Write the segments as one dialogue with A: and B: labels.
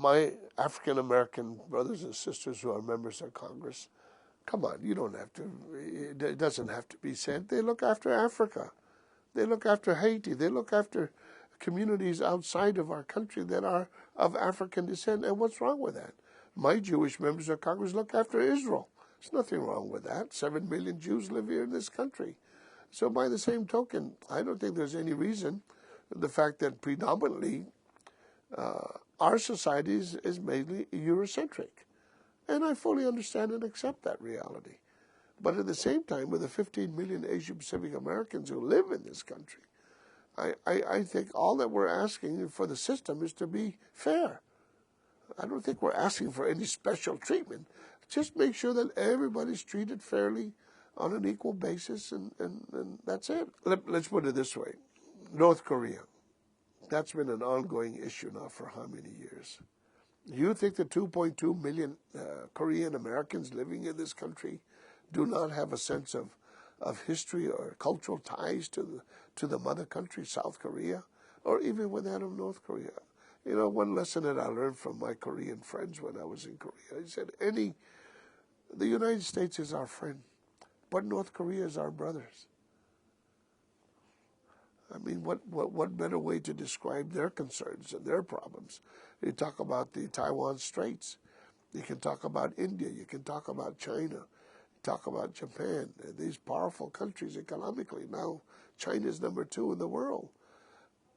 A: my African-American brothers and sisters who are members of Congress, come on, you don't have to, it doesn't have to be said. They look after Africa. They look after Haiti. They look after communities outside of our country that are of African descent. And what's wrong with that? My Jewish members of Congress look after Israel. There's nothing wrong with that. 7 million Jews live here in this country. So by the same token, I don't think there's any reason, the fact that predominantly our society is mainly Eurocentric. And I fully understand and accept that reality. But at the same time, with the 15 million Asian Pacific Americans who live in this country, I think all that we're asking for the system is to be fair. I don't think we're asking for any special treatment. Just make sure that everybody's treated fairly on an equal basis, and that's it. Let's put it this way. North Korea. That's been an ongoing issue now for how many years? You think the 2.2 million Korean Americans living in this country do not have a sense of history or cultural ties to the mother country, South Korea, or even with that of North Korea? You know, one lesson that I learned from my Korean friends when I was in Korea, he said, the United States is our friend, but North Korea is our brothers. I mean, what better way to describe their concerns and their problems? You talk about the Taiwan Straits. You can talk about India. You can talk about China. Talk about Japan. These powerful countries economically. Now, China is number 2 in the world.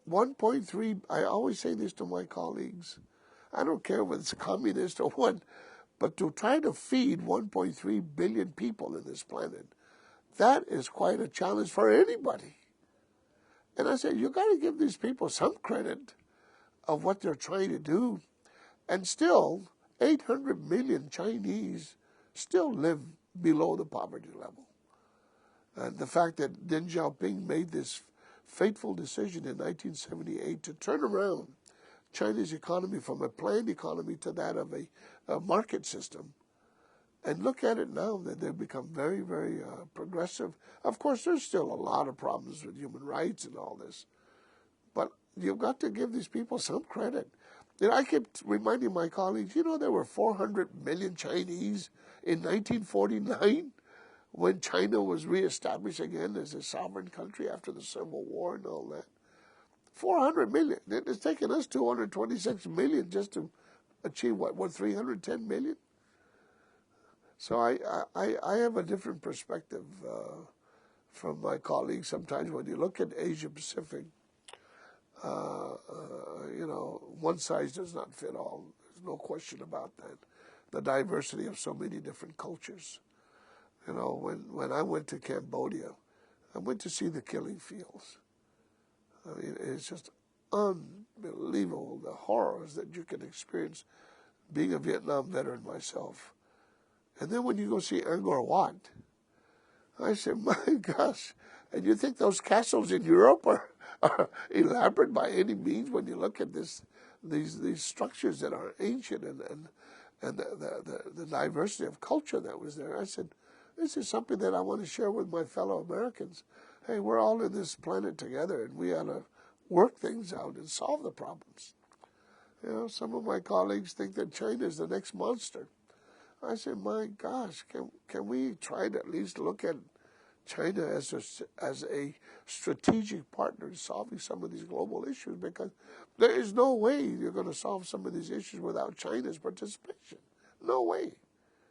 A: 1.3, I always say this to my colleagues. I don't care whether it's communist or what, but to try to feed 1.3 billion people in this planet, that is quite a challenge for anybody. And I said, you got to give these people some credit of what they're trying to do. And still, 800 million Chinese still live below the poverty level. And the fact that Deng Xiaoping made this fateful decision in 1978 to turn around China's economy from a planned economy to that of a market system. And look at it now that they've become very, very progressive. Of course, there's still a lot of problems with human rights and all this. But you've got to give these people some credit. And I kept reminding my colleagues, you know, there were 400 million Chinese in 1949 when China was reestablished again as a sovereign country after the Civil War and all that. 400 million. It's taken us 226 million just to achieve, what 310 million? So I have a different perspective from my colleagues. Sometimes when you look at Asia Pacific, you know, one size does not fit all. There's no question about that. The diversity of so many different cultures. You know, when I went to Cambodia, I went to see the killing fields. I mean, it's just unbelievable, the horrors that you can experience being a Vietnam veteran myself. And then when you go see Angkor Wat, I said, my gosh, and you think those castles in Europe are elaborate by any means when you look at these structures that are ancient and the diversity of culture that was there. I said, this is something that I want to share with my fellow Americans. Hey, we're all in this planet together, and we ought to work things out and solve the problems. You know, some of my colleagues think that China is the next monster. I said, my gosh, can we try to at least look at China as a strategic partner in solving some of these global issues? Because there is no way you're going to solve some of these issues without China's participation. No way.